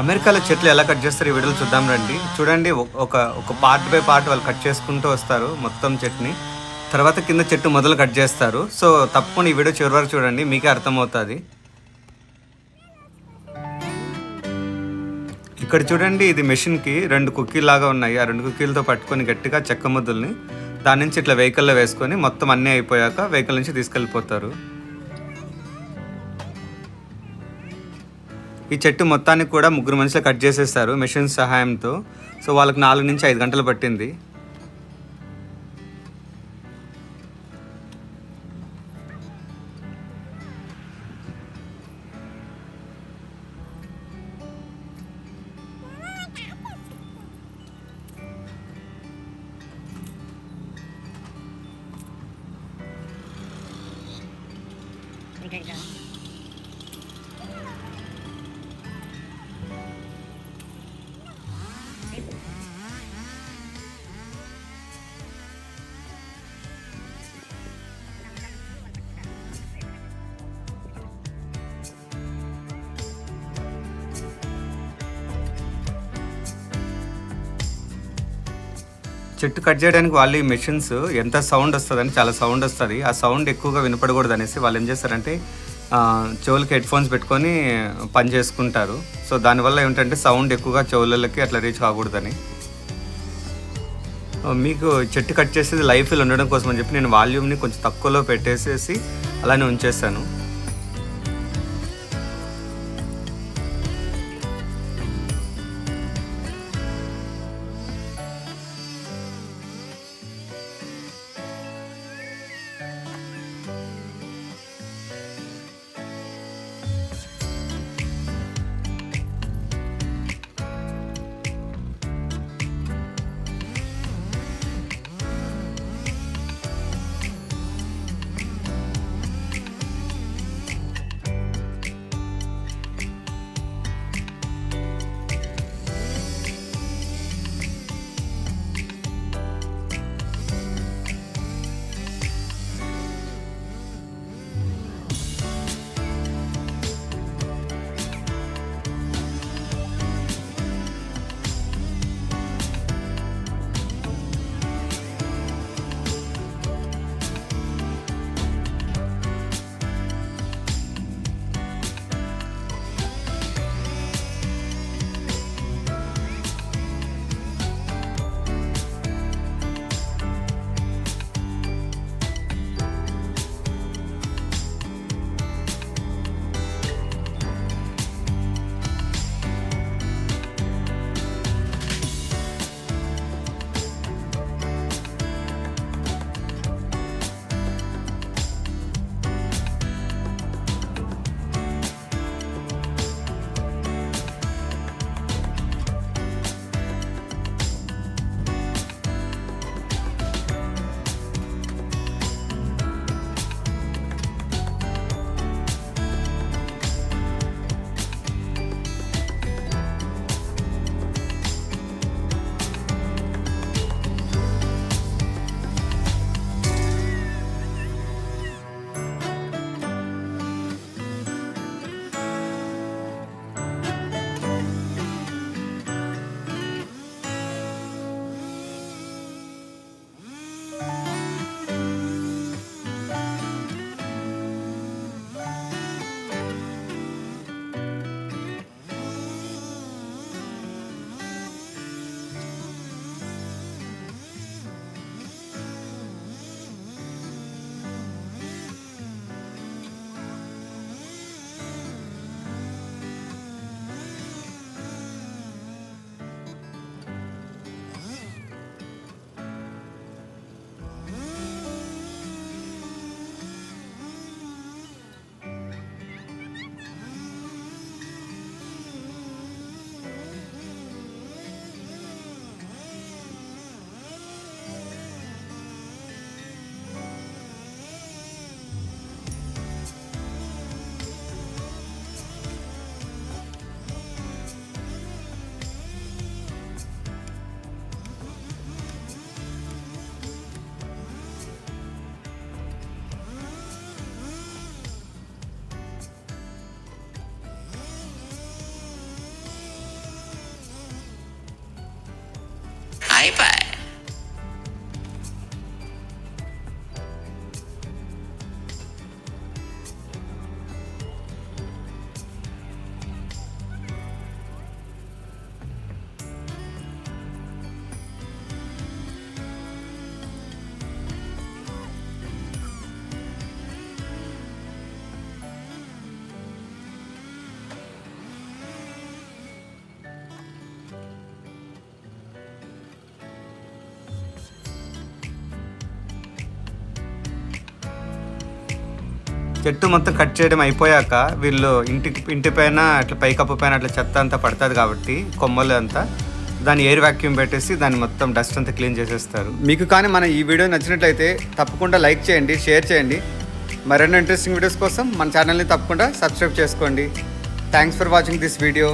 అమెరికాలో చెట్లు ఎలా కట్ చేస్తారు ఈ వీడియోలో చూద్దాం రండి. చూడండి ఒక ఒక పార్ట్ బై పార్ట్ వాళ్ళు కట్ చేసుకుంటూ వస్తారు మొత్తం చెట్టుని. తర్వాత కింద చెట్టు మొదలు కట్ చేస్తారు. సో తప్పకుండా ఈ వీడియో చివరి వరకు చూడండి, మీకే అర్థమవుతుంది. ఇక్కడ చూడండి, ఇది మెషిన్కి 2 కుక్కీలు లాగా ఉన్నాయి. ఆ 2 కుక్కీలతో పట్టుకొని గట్టిగా చెక్క ముద్దుల్ని దాని నుంచి ఇట్లా వెహికల్లో వేసుకొని మొత్తం అన్నీ అయిపోయాక వెహికల్ నుంచి తీసుకెళ్ళిపోతారు. ఈ చెట్టు మొత్తానికి కూడా 3 మనుషులు కట్ చేసేస్తారు మెషిన్ సహాయంతో. సో వాళ్ళకి 4 నుంచి 5 గంటలు పట్టింది. చెట్టు కట్ చేయడానికి వాళ్ళు ఈ మెషిన్స్ ఎంత సౌండ్ వస్తుందని, చాలా సౌండ్ వస్తుంది. ఆ సౌండ్ ఎక్కువగా వినపడకూడదు అనేసి వాళ్ళు ఏం చేస్తారంటే చెవులకి హెడ్ ఫోన్స్ పెట్టుకొని పని చేసుకుంటారు. సో దానివల్ల ఏమిటంటే సౌండ్ ఎక్కువగా చెవులకి అట్లా రీచ్ కాకూడదని. మీకు చెట్టు కట్ చేసేది లైఫ్లో ఉండడం కోసం అని చెప్పి నేను వాల్యూమ్ని కొంచెం తక్కువలో పెట్టేసేసి అలానే ఉంచేస్తాను. చెట్టు మొత్తం కట్ చేయడం అయిపోయాక వీళ్ళు ఇంటి పైన అట్లా పైకప్పు పైన అట్లా చెత్త అంతా పడుతుంది కాబట్టి కొమ్మలు అంతా దాన్ని ఎయిర్ వ్యాక్యూమ్ పెట్టేసి దాన్ని మొత్తం డస్ట్ అంతా క్లీన్ చేసేస్తారు. మీకు కానీ మన ఈ వీడియో నచ్చినట్లయితే తప్పకుండా లైక్ చేయండి, షేర్ చేయండి. మరెన్నో ఇంట్రెస్టింగ్ వీడియోస్ కోసం మన ఛానల్ని తప్పకుండా సబ్స్క్రైబ్ చేసుకోండి. Thanks for watching this video.